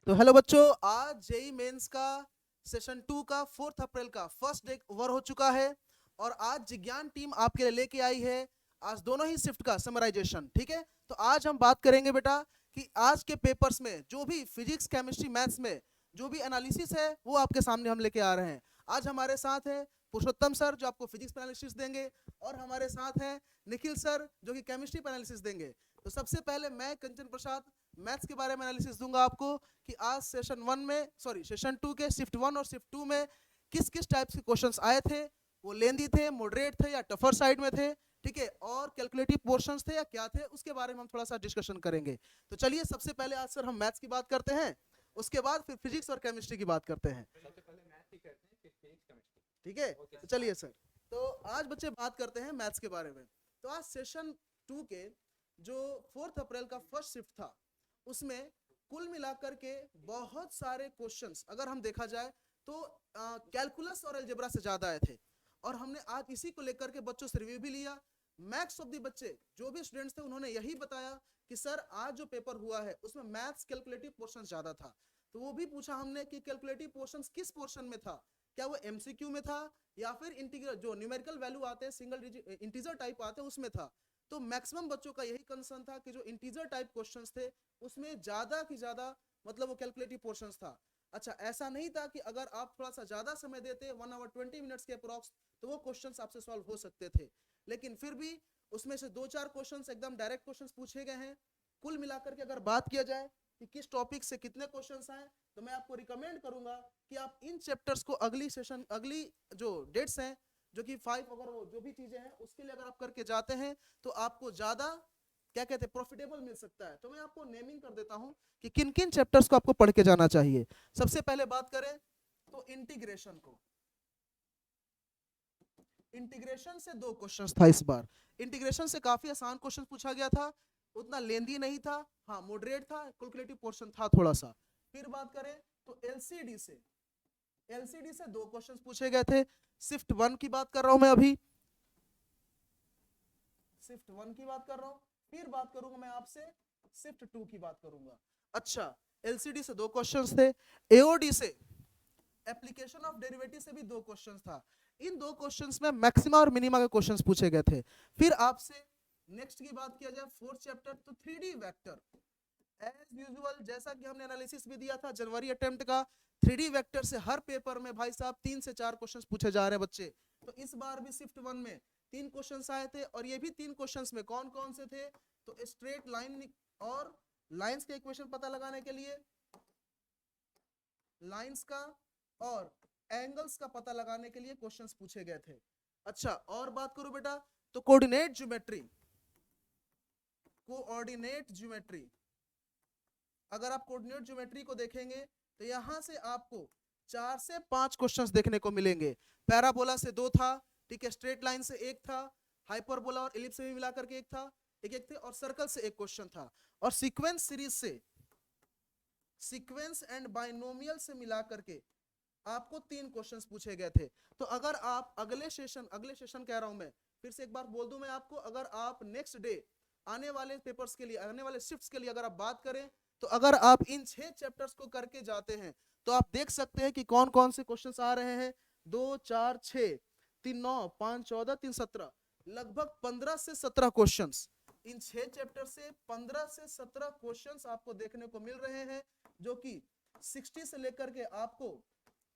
तो हेलो बच्चों, आज जेई मेंस का सेशन 2 का 4 अप्रैल का फर्स्ट डे ओवर हो चुका है और आज जिज्ञान टीम आपके लिए लेके आई है आज दोनों ही शिफ्ट का समराइजेशन। ठीक है, तो आज हम बात करेंगे बेटा कि आज के पेपर्स में जो भी फिजिक्स केमिस्ट्री मैथ्स में जो भी एनालिसिस है वो आपके सामने हम लेके आ रहे हैं। आज हमारे साथ है पुरुषोत्तम सर जो आपको फिजिक्स एनालिसिस देंगे और हमारे साथ हैं निखिल सर जो कि केमिस्ट्री एनालिसिस देंगे। तो सबसे पहले मैं कंचन प्रसाद मैथ्स के बारे में एनालिसिस दूंगा आपको कि आज सेशन 2 के शिफ्ट 1 और शिफ्ट 2 में किस किस टाइप के क्वेश्चंस आए थे, वो लेंदी थे, मॉडरेट थे या टफर साइड में थे। ठीक है, और कैलकुलेटिव पोर्शंस थे या क्या थे, उसके बारे में हम थोड़ा सा डिस्कशन करेंगे। तो चलिए सबसे पहले आज सर हम मैथ्स की बात करते हैं, उसके बाद फिर फिजिक्स और केमिस्ट्री की बात करते हैं। ठीक है, तो चलिए सर, तो आज बच्चे बात करते हैं मैथ्स के बारे में। तो आज सेशन 2 के जो 4 अप्रैल का फर्स्ट शिफ्ट था उसमें कुल मिलाकर के बहुत सारे क्वेश्चंस अगर हम देखा जाए तो कैलकुलस और अलजेब्रा से ज्यादा आए थे और हमने आज इसी को लेकर के बच्चों से रिव्यू भी लिया। मैक्स ऑफ दी बच्चे जो भी स्टूडेंट्स थे उन्होंने यही बताया कि सर आज जो पेपर हुआ है उसमें मैथ्स कैलकुलेटिव पोर्शन ज्यादा था। तो वो भी पूछा हमने कि कैलकुलेटिव पोर्शन किस पोर्शन में था, क्या वो एमसीक्यू में था या फिर इंटीग्रल जो न्यूमेरिकल वैल्यू आते हैं सिंगल डिजिट इंटीजर टाइप आते हैं उसमें था। तो मैक्सिमम बच्चों का यही कंसर्न था कि जो इंटीजर टाइप क्वेश्चंस थे उसमें ज्यादा की ज्यादा मतलब वो कैलकुलेटिव पोर्शंस था। अच्छा, ऐसा नहीं था कि अगर आप थोड़ा सा ज्यादा समय देते 1 आवर 20 मिनट्स के अप्रॉक्स तो वो क्वेश्चंस आपसे सॉल्व हो सकते थे, लेकिन फिर भी उसमें से 2-4 क्वेश्चंस एकदम डायरेक्ट क्वेश्चंस पूछे गए हैं। कुल मिलाकर के अगर बात किया जाए कि किस टॉपिक से कितने क्वेश्चंस आए तो मैं आपको रिकमेंड करूंगा कि आप इन चैप्टर्स को अगली जो डेट्स हैं जो कि 5 अगर वो जो भी चीजें हैं उसके लिए अगर आप करके जाते हैं तो आपको ज्यादा क्या कहते हैं प्रॉफिटेबल मिल सकता है। तो मैं आपको नेमिंग कर देता हूं कि किन किन चैप्टर्स को आपको पढ़ के जाना चाहिए। सबसे पहले बात करें तो इंटीग्रेशन को। इंटीग्रेशन से 2 क्वेश्चंस था इस बार। इंटीग्रेशन से काफी आसान क्वेश्चन पूछा गया था, उतना लेंदी नहीं था, हाँ मॉडरेट था, कैलकुलेटिव पोर्शन था थोड़ा सा। फिर बात करें तो एलसीडी से 2 क्वेश्चंस पूछे गए थे। शिफ्ट 1 की बात कर रहा हूं मैं अभी, शिफ्ट 1 की बात कर रहा हूं। फिर बात करूंगा मैं आपसे शिफ्ट 2 की बात करूंगा। अच्छा, एलसीडी से 2 क्वेश्चंस थे, एओडी से एप्लीकेशन ऑफ डेरिवेटिव से भी 2 क्वेश्चंस था। इन 2 क्वेश्चंस में मैक्सिमा और मिनिमा के क्वेश्चंस पूछे गए थे। फिर आपसे नेक्स्ट की बात किया जाए 4th चैप्टर तो 3D वेक्टर एज यूजुअल जैसा कि हमने एनालिसिस भी दिया था जनवरी अटेम्प्ट का, 3D वेक्टर से हर पेपर में भाई साहब 3 से 4 क्वेश्चंस पूछे जा रहे हैं बच्चे। तो इस बार भी शिफ्ट 1 में 3 क्वेश्चंस आए थे और ये भी 3 क्वेश्चंस में कौन कौन से थे तो स्ट्रेट लाइन और लाइंस के इक्वेशन पता लगाने के लिए, लाइंस का और एंगल्स का पता लगाने के लिए क्वेश्चंस पूछे गए थे। अच्छा, और बात करूं बेटा तो कोऑर्डिनेट ज्योमेट्री अगर आप कोऑर्डिनेट ज्योमेट्री को देखेंगे तो यहां से आपको 4 से 5 क्वेश्चंस देखने को मिलेंगे। पैराबोला से 2 था, ठीक है, स्ट्रेट लाइन से 1 था, हाइपरबोला और एलिप्स से भी मिलाकर के 1 था, एक थे, और सर्कल से 1 क्वेश्चन था। और सीक्वेंस सीरीज से सीक्वेंस एंड बाइनोमियल से मिलाकर के आपको 3 क्वेश्चंस पूछे गए थे। तो अगर आप अगले सेशन कह रहा हूं मैं, फिर से एक बार बोल दूं मैं आपको, अगर आप नेक्स्ट डे आने वाले पेपर्स के लिए आने वाले शिफ्ट्स के लिए अगर आप बात करें तो अगर आप इन 6 चैप्टर्स को करके जाते हैं तो आप देख सकते हैं कि कौन कौन से क्वेश्चंस आ रहे हैं। 2 4 6 3 9 5 14 3 17 लगभग 15 से 17 क्वेश्चंस। इन 6 चैप्टर से 15 से 17 क्वेश्चंस आपको देखने को मिल रहे हैं जो कि 60 से लेकर के आपको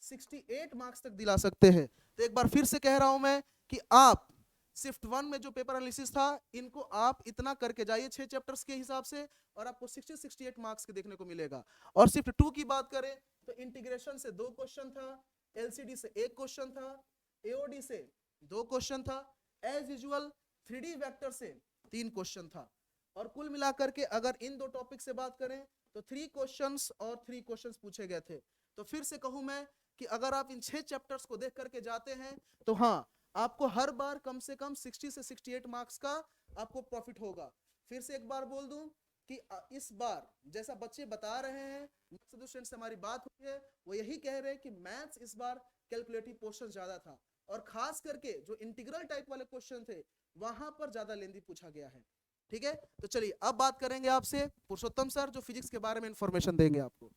68 मार्क्स तक दिला सकते हैं। तो एक बार फिर से कह रहा हूं मैं कि आप शिफ्ट 1 में जो पेपर एनालिसिस था इनको आप इतना करके जाइए 6 चैप्टर्स के हिसाब से और आपको 60-68 मार्क्स के देखने को मिलेगा। और शिफ्ट 2 की बात करें तो इंटीग्रेशन से 2 क्वेश्चन था, एलसीडी से 1 क्वेश्चन था, एओडी से 2 क्वेश्चन था, एज यूजुअल 3D वेक्टर से 3 क्वेश्चन था। और कुल मिलाकर के अगर इन 2 टॉपिक से बात करें तो 3 क्वेश्चंस और 3 क्वेश्चंस पूछे गए थे। तो फिर से कहूं मैं कि अगर आप इन 6 चैप्टर्स को देख करके जाते हैं तो हाँ आपको हर बार कम से कम 60 से 68 मार्क्स का आपको प्रॉफिट होगा। फिर से एक बार बोल दूं कि इस बार जैसा बच्चे बता रहे हैं, स्टूडेंट से हमारी बात हुई है, वो यही कह रहे हैं कि मैथ्स इस बार कैलकुलेटिव पोर्शन ज्यादा था और खास करके जो इंटीग्रल टाइप वाले क्वेश्चन थे वहां पर ज्यादा लेंदी पूछा गया है। ठीक है, तो चलिए अब बात करेंगे आपसे पुरुषोत्तम सर जो फिजिक्स के बारे में इंफॉर्मेशन देंगे आपको।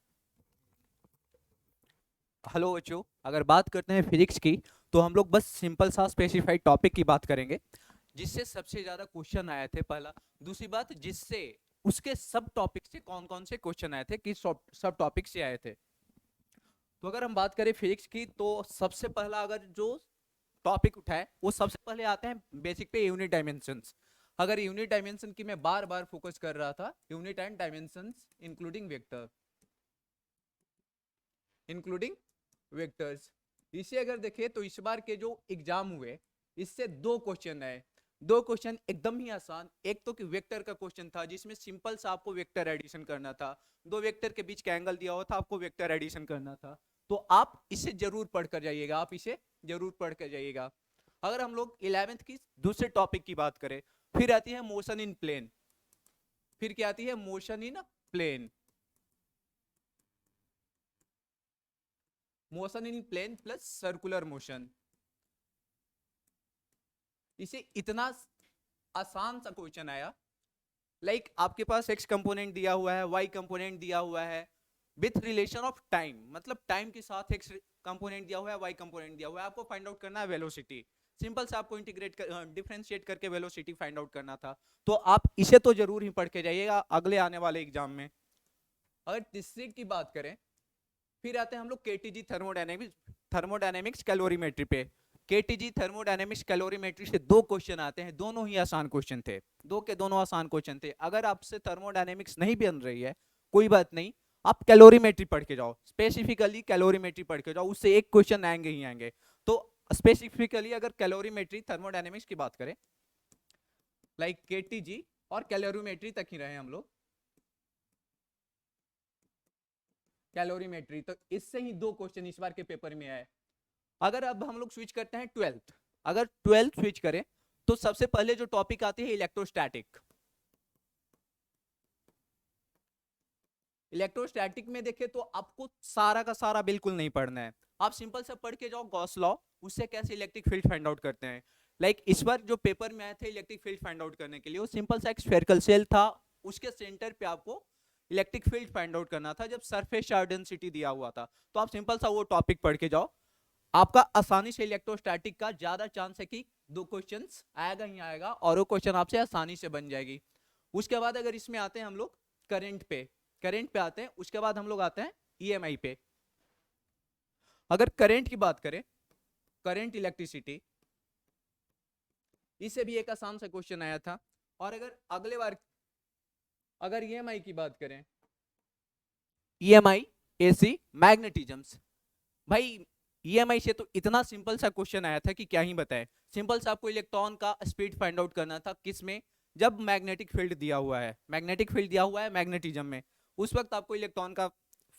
हेलो बच्चों, अगर बात करते हैं फिजिक्स की तो हम लोग बस सिंपल सा स्पेसिफाइड टॉपिक की बात करेंगे जिससे सबसे ज़्यादा क्वेश्चन आए थे। पहला, दूसरी बात, जिससे उसके सब टॉपिक से कौन कौन से क्वेश्चन आए थे, किस सब टॉपिक से आए थे। तो अगर हम बात करें फिजिक्स की तो सबसे पहला अगर जो टॉपिक उठाए वो सबसे पहले आते हैं बेसिक पे यूनिट डायमेंशंस। अगर यूनिट डायमेंशन की मैं बार बार फोकस कर रहा था, unit and dimensions including vectors. इसे अगर देखें तो इस बार के जो एग्जाम हुए इससे दो क्वेश्चन आए। दो क्वेश्चन एकदम ही आसान। एक तो कि वेक्टर का क्वेश्चन था जिसमें सिंपल सा आपको वेक्टर एडिशन करना था, दो वेक्टर के बीच का एंगल दिया हुआ था, आपको वेक्टर एडिशन करना था। तो आप इसे जरूर पढ़कर जाइएगा, आप इसे जरूर पढ़कर जाइएगा। अगर हम लोग 11th की दूसरे टॉपिक की बात करें, फिर आती है मोशन इन प्लेन। फिर क्या आती है? Motion in plane. Motion in plane plus circular motion. इसे इतना आसान सा क्वेश्चन आया, लाइक आपके पास एक्स कंपोनेंट दिया हुआ है, वाई कंपोनेंट दिया हुआ है विथ रिलेशन ऑफ टाइम, मतलब टाइम के साथ एक्स कंपोनेंट दिया हुआ है, वाई कंपोनेंट दिया हुआ है, आपको फाइंड आउट करना है वेलोसिटी। सिंपल से आपको इंटीग्रेट कर डिफरेंशिएट करके वेलोसिटी फाइंड आउट करना था। तो आप इसे तो जरूर ही पढ़ के जाइएगा अगले आने वाले एग्जाम में। अगर तीसरी की बात करें, फिर आते हैं हम लोग केटीजी थर्मोडायनेमिक्स कैलोरीमेट्री पे। केटीजी थर्मोडायनेमिक्स कैलोरीमेट्री से दो क्वेश्चन आते हैं, दोनों ही आसान क्वेश्चन थे, दो के दोनों आसान क्वेश्चन थे। अगर आपसे थर्मोडायनेमिक्स नहीं बन रही है कोई बात नहीं, आप कैलोरीमेट्री पढ़ के जाओ, स्पेसिफिकली कैलोरीमेट्री पढ़ के जाओ, उससे एक क्वेश्चन आएंगे ही आएंगे। तो स्पेसिफिकली अगर कैलोरीमेट्री थर्मोडायनेमिक्स की बात करें, लाइक केटीजी और कैलोरीमेट्री तक ही रहे हम लोग, कैलोरीमेट्री, तो इससे ही दो क्वेश्चन इस बार के पेपर में आए। अगर अब हम लोग स्विच करते हैं ट्वेल्थ, अगर ट्वेल्थ स्विच करें तो सबसे पहले जो टॉपिक आती है इलेक्ट्रोस्टैटिक। इलेक्ट्रोस्टैटिक में देखें तो आपको सारा का सारा बिल्कुल नहीं पढ़ना है, आप सिंपल से पढ़ के जाओ गॉस लॉ, उससे कैसे इलेक्ट्रिक फील्ड फाइंड आउट करते हैं। लाइक इस बार जो पेपर में आए थे इलेक्ट्रिक फील्ड फाइंड आउट करने के लिए, वो सिंपल सा एक स्फेरिकल सेल था, उसके सेंटर पे आपको इलेक्ट्रिक फील्ड फाइंड आउट करना था जब सरफेस चार्ज डेंसिटी दिया हुआ था। तो आप सिंपल सा वो टॉपिक पढ़ के जाओ, आपका आसानी से इलेक्ट्रोस्टैटिक का ज्यादा चांस है कि दो क्वेश्चंस आएगा ही आएगा और वो क्वेश्चन आपसे आसानी से बन जाएगी। उसके बाद अगर इसमें आते हैं हम लोग करंट पे, करंट पे आते हैं, उसके बाद हम लोग आते हैं ईएमआई पे। अगर करंट की बात करें, करंट इलेक्ट्रिसिटी, इससे भी एक आसान सा क्वेश्चन आया था। और अगर अगले बार अगर ईएमआई की बात करें, ईएमआई एसी मैग्नेटिज्म्स, भाई ईएमआई से तो इतना सिंपल सा क्वेश्चन आया था कि क्या ही बताएं। सिंपल सा आपको इलेक्ट्रॉन का स्पीड फाइंड आउट करना था, किसमें? जब मैग्नेटिक फील्ड दिया हुआ है, मैग्नेटिक फील्ड दिया हुआ है मैग्नेटिज्म में, उस वक्त आपको इलेक्ट्रॉन का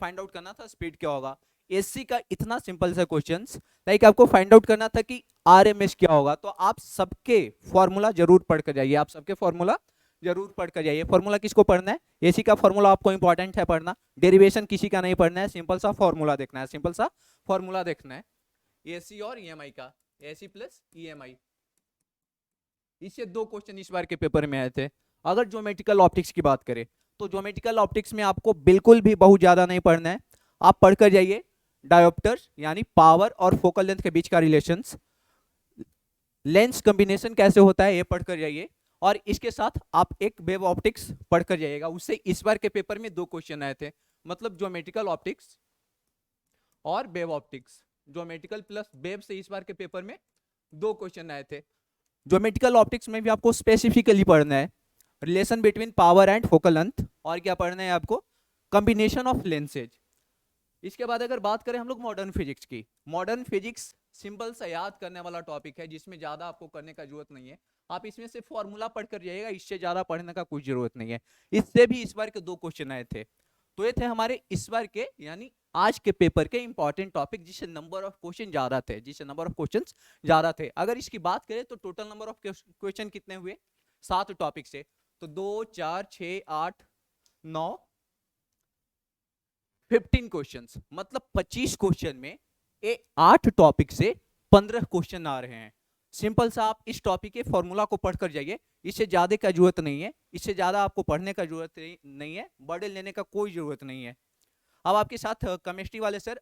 फाइंड आउट करना था स्पीड क्या होगा। एसी का इतना सिंपल सा क्वेश्चन, लाइक आपको फाइंड आउट करना था कि आरएमएस क्या होगा। तो आप सबके फॉर्मूला जरूर पढ़ कर जाइए, आप सबके फॉर्मूला जरूर पढ़ कर जाइए। फॉर्मूला किसको पढ़ना है? एसी का फॉर्मूला आपको इंपॉर्टेंट है पढ़ना, डेरिवेशन किसी का नहीं पढ़ना है, सिंपल सा फॉर्मूला देखना है, सिंपल सा फॉर्मूला देखना है एसी और ईएमआई का, एसी प्लस ईएमआई। इससे दो क्वेश्चन इस बार के पेपर में आए थे। अगर ज्योमेट्रिकल ऑप्टिक्स की बात करें तो ज्योमेट्रिकल ऑप्टिक्स में आपको बिल्कुल भी बहुत ज्यादा नहीं पढ़ना है, आप पढ़कर जाइए डायोप्टर्स यानी पावर और फोकल लेंथ के बीच का रिलेशंस, लेंस कॉम्बिनेशन कैसे होता है ये पढ़कर जाइए, और इसके साथ आप एक वेव ऑप्टिक्स पढ़कर जाइएगा। उससे इस बार के पेपर में दो क्वेश्चन आए थे, मतलब ज्योमेट्रिकल ऑप्टिक्स और wave optics, geometrical plus wave से इस बार के पेपर में दो क्वेश्चन आए थे। ज्योमेट्रिकल ऑप्टिक्स में भी आपको स्पेसिफिकली पढ़ना है relation between power and focal length, और क्या पढ़ना है आपको? Combination of lenses. इसके बाद अगर बात करें हम लोग मॉडर्न फिजिक्स की, मॉडर्न फिजिक्स सिंपल सा याद करने वाला टॉपिक है जिसमें ज्यादा आपको करने का जरूरत नहीं है, आप इसमें से फॉर्मूला पढ़कर जाइएगा, इससे ज्यादा पढ़ने का कोई जरूरत नहीं है। इससे भी इस बार के दो क्वेश्चन आए थे। तो ये थे हमारे इस बार के यानी आज के पेपर के इंपॉर्टेंट टॉपिक, जिससे नंबर ऑफ क्वेश्चन ज्यादा थे, जिससे नंबर ऑफ क्वेश्चन ज्यादा थे। अगर इसकी बात करें तो टोटल नंबर ऑफ क्वेश्चन कितने हुए? 7 टॉपिक से, तो 2 4 6 8 9 15 क्वेश्चंस, मतलब 25 क्वेश्चन में 8 टॉपिक से 15 क्वेश्चन आ रहे हैं। सिंपल सा आप इस टॉपिक के फॉर्मूला को पढ़कर जाइए, इससे ज्यादा का जरूरत नहीं है, इससे ज्यादा आपको पढ़ने का जरूरत नहीं है, बर्डन लेने का कोई जरूरत नहीं है। अब आपके साथ केमिस्ट्री वाले सर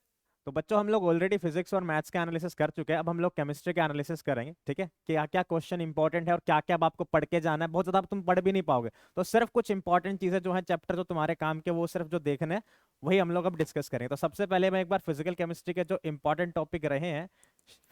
तो बच्चों हम लोग ऑलरेडी फिजिक्स और मैथ्स के एनालिसिस कर चुके हैं, अब हम लोग केमिस्ट्री के एनालिसिस करेंगे, ठीक है। क्या क्या क्वेश्चन इंपॉर्टेंट है और क्या क्या अब आपको पढ़ के जाना है, बहुत ज्यादा तुम पढ़ भी नहीं पाओगे, तो सिर्फ कुछ इंपॉर्टेंट चीजें जो है चैप्टर जो तुम्हारे काम के वो सिर्फ जो देखने हैं वही हम लोग अब डिस्कस करेंगे। तो सबसे पहले मैं एक बार फिजिकल केमिस्ट्री के जो इंपॉर्टेंट टॉपिक रहे हैं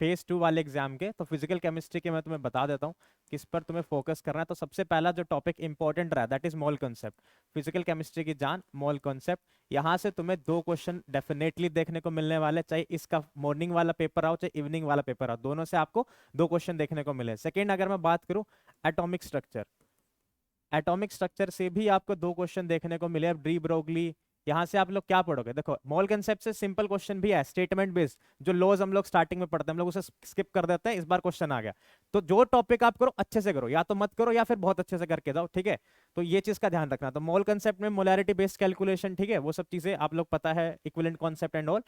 फेज 2 वाले एग्जाम के, तो फिजिकल केमिस्ट्री के मैं तुम्हें बता देता हूँ किस पर तुम्हें फोकस करना है। तो सबसे पहला जो टॉपिक इंपॉर्टेंट रहा that is mole concept, physical chemistry की जान मोल कॉन्सेप्ट। यहाँ से तुम्हें 2 क्वेश्चन डेफिनेटली देखने को मिलने वाले, चाहे इसका मॉर्निंग वाला पेपर आओ चाहे इवनिंग वाला पेपर आओ, दोनों से आपको 2 क्वेश्चन देखने को मिले। सेकेंड अगर मैं बात करूँ एटॉमिक स्ट्रक्चर, एटॉमिक स्ट्रक्चर से भी आपको 2 क्वेश्चन देखने को मिले। अब डी ब्रोगली, यहाँ से आप लोग क्या पढ़ोगे, देखो मोल कंसेप्ट से सिंपल क्वेश्चन भी है, स्टेटमेंट बेस्ड जो लॉज हम लोग स्टार्टिंग में पढ़ते हैं हम लोग उसे स्किप कर देते हैं, इस बार क्वेश्चन आ गया। तो जो टॉपिक आप करो अच्छे से करो, या तो मत करो या फिर बहुत अच्छे से करके जाओ, ठीक है। तो ये चीज का ध्यान रखना। तो मोल कंसेप्ट में मोलैरिटी बेस्ड कैलकुलेशन, ठीक है, वो सब चीजें आप लोग पता है, equivalent concept and all.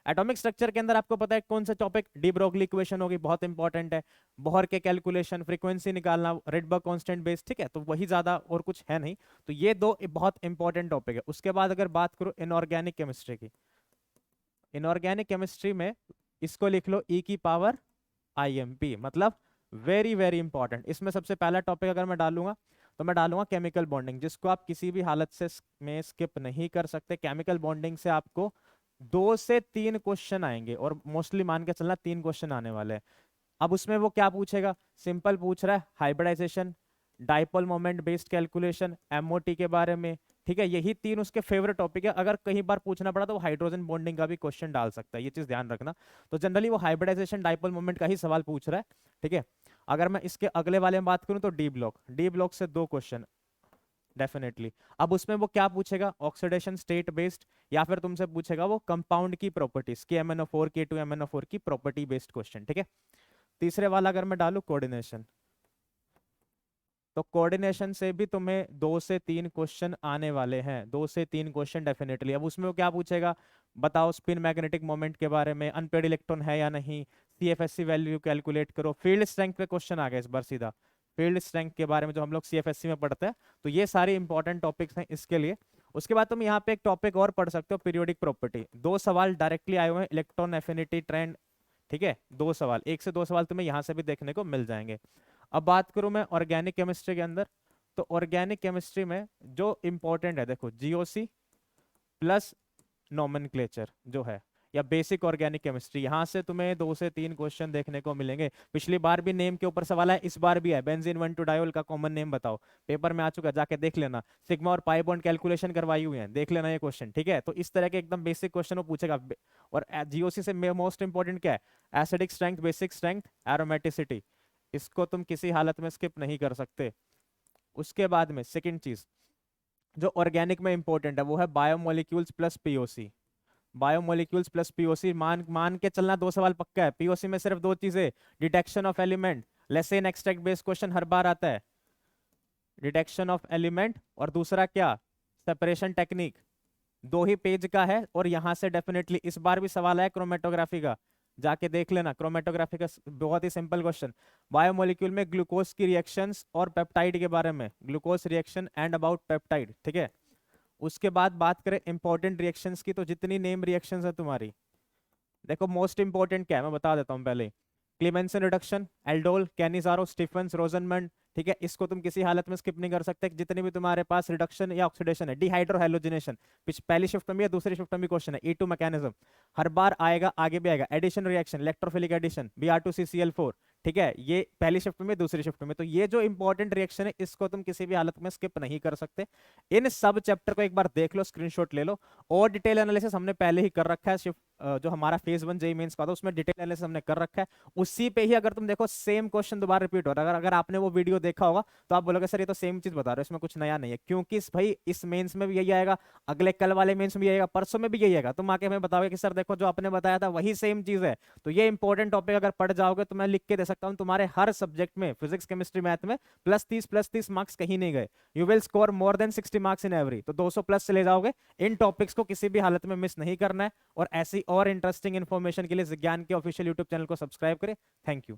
Atomic structure के अंदर आपको पता है कौन सा टॉपिक, डी ब्रोगली इक्वेशन होगी, बहुत इंपॉर्टेंट है, बोहर के कैलकुलेशन, फ्रीक्वेंसी निकालना, रेडबर्ग कांस्टेंट बेस, ठीक है। तो वही ज्यादा और कुछ है नहीं, तो ये 2 बहुत इंपॉर्टेंट टॉपिक है। उसके बाद अगर बात करो इनऑर्गेनिक केमिस्ट्री की, इनऑर्गेनिक केमिस्ट्री में इसको लिख लो ई की पावर IMP, मतलब वेरी वेरी इंपॉर्टेंट। इसमें सबसे पहला टॉपिक अगर मैं डालूंगा तो मैं डालूंगा केमिकल बॉन्डिंग, जिसको आप किसी भी हालत से में स्किप नहीं कर सकते। केमिकल बॉन्डिंग से आपको 2 से 3 क्वेश्चन आएंगे और मोस्टली मान के चलना 3 क्वेश्चन आने वाले हैं। अब उसमें वो क्या पूछेगा, सिंपल पूछ रहा है hybridisation, dipole moment based calculation, MOT के बारे में, ठीक है। यही 3 उसके फेवरेट टॉपिक है। अगर कहीं बार पूछना पड़ा तो वो हाइड्रोजन बॉन्डिंग का भी क्वेश्चन डाल सकता है, ये चीज ध्यान रखना। तो जनरली वो हाइब्रिडाइजेशन डाइपोल मोमेंट का ही सवाल पूछ रहा है, ठीक है। अगर मैं इसके अगले वाले में बात करूं तो डी ब्लॉक, डी ब्लॉक से 2 क्वेश्चन डेफिनेटली। अब उसमें वो क्या पूछेगा, ऑक्सीडेशन स्टेट बेस्ड, या फिर तुमसे पूछेगा वो कंपाउंड की प्रॉपर्टीज, KMnO4 K2MnO4 की प्रॉपर्टी बेस्ड क्वेश्चन, ठीक है। तीसरे वाला अगर मैं डालू कोऑर्डिनेशन, तो कोऑर्डिनेशन से भी तुम्हें 2 से 3 क्वेश्चन आने वाले हैं, 2 से 3 क्वेश्चन डेफिनेटली। अब उसमें वो क्या पूछेगा, बताओ स्पिन मैग्नेटिक मोमेंट के बारे में, अनपेड इलेक्ट्रॉन है या नहीं, CFSC वैल्यू कैलकुलेट करो। फील्ड स्ट्रेंथ पे क्वेश्चन आ गया इस बार सीधा, फील्ड स्ट्रेंथ के बारे में जो हम लोग CFSC में पढ़ते हैं। तो ये सारे इंपॉर्टेंट टॉपिक्स हैं इसके लिए। उसके बाद तुम यहाँ पे एक टॉपिक और पढ़ सकते हो, पीरियोडिक प्रॉपर्टी। 2 सवाल डायरेक्टली आए हुए हैं, इलेक्ट्रॉन एफिनिटी ट्रेंड, ठीक है। 2 सवाल, 1 से 2 सवाल तुम्हें यहाँ से भी देखने को मिल जाएंगे। अब बात करूं मैं ऑर्गेनिक केमिस्ट्री के अंदर, तो ऑर्गेनिक केमिस्ट्री में जो इंपॉर्टेंट है देखो GOC प्लस नोमेनक्लेचर जो है, या बेसिक ऑर्गेनिक केमिस्ट्री, यहाँ से तुम्हें 2 से 3 क्वेश्चन देखने को मिलेंगे। पिछली बार भी नेम के ऊपर सवाल है, इस बार भी है, बेंजीन 1,2 डायोल का कॉमन नेम बताओ, पेपर में आ चुका है, जाके देख लेना। सिग्मा और पाई बॉन्ड कैलकुलेशन करवाई हुई है, देख लेना ये क्वेश्चन, ठीक है। तो इस तरह के एकदम बेसिक क्वेश्चन वो पूछेगा। और GOC से मोस्ट इंपॉर्टेंट क्या है, acidic strength, basic strength, aromaticity, इसको तुम किसी हालत में स्किप नहीं कर सकते। उसके बाद में सेकंड चीज जो ऑर्गेनिक में इंपॉर्टेंट है वो है biomolecules plus POC, biomolecules plus POC। मान के चलना 2 सवाल पक्का है। POC में सिर्फ 2 चीजें, detection of element, Lassaigne extract based question हर बार आता है, डिटेक्शन ऑफ एलिमेंट, और दूसरा क्या, सेपरेशन टेक्निक। 2 ही पेज का है और यहाँ से डेफिनेटली इस बार भी सवाल है क्रोमेटोग्राफी का, जाके देख लेना। क्रोमेटोग्राफी का बहुत ही सिंपल क्वेश्चन, बायोमोलिक्यूल में ग्लूकोज की रिएक्शंस और पेप्टाइड के बारे में, glucose reaction and about peptide, ठीक है। उसके बाद बात करें इंपॉर्टेंट रिएक्शंस की, तो जितनी नेम रिएक्शंस है तुम्हारी, देखो मोस्ट इंपॉर्टेंट क्या है मैं बता देता हूँ पहले। Clemmensen reduction, aldol, Cannizzaro, Stephens, Rosenmund, ठीक है, इसको तुम किसी हालत में स्किप नहीं कर सकते। जितने भी तुम्हारे पास रिडक्शन या ऑक्सीडेशन है, डिहाइड्रोहैलोजिनेशन, पहली शिफ्ट में या दूसरी शिफ्ट में क्वेश्चन है, E2 मैकेनिज्म हर बार आएगा, आगे भी आएगा। Addition reaction, electrophilic addition, Br2CCl4, ठीक है, ये पहली शिफ्ट में दूसरी शिफ्ट में। तो ये जो इंपॉर्टेंट रिएक्शन है इसको तुम किसी भी हालत में स्किप नहीं कर सकते। इन सब चैप्टर को एक बार देख लो, स्क्रीनशॉट ले लो। और डिटेल एनालिसिस हमने पहले ही कर रखा है, जो हमारा फेज 1 JEE मेंस का था उसमें डिटेल एनालिसिस हमने कर रखा है। उसी पे ही अगर तुम देखो सेम क्वेश्चन दोबारा रिपीट हो रहा है। अगर आपने वो वीडियो देखा होगा तो आप बोलोगे सर ये तो सेम चीज बता रहे हो, इसमें कुछ नया नहीं है। क्योंकि भाई इस मेंस में भी यही आएगा, अगले कल वाले मेंस में भी आएगा, परसों में भी यही आएगा। तुम आके हमें बताओगे कि सर देखो जो आपने बताया था वही सेम चीज है। तो ये इंपॉर्टेंट टॉपिक अगर पढ़ जाओगे तो मैं लिख के दे सकता हूँ तुम्हारे हर सब्जेक्ट में, फिजिक्स केमिस्ट्री मैथ में +30 मार्क्स कहीं नहीं गए। You will score more than 60 marks in every, तो 200+ से ले जाओगे। इन टॉपिक्स को किसी भी हालत में मिस नहीं करना है। और ऐसी और इंटरेस्टिंग इन्फॉर्मेशन के लिए विज्ञान के ऑफिशियल यूट्यूब चैनल को सब्सक्राइब करें। Thank you.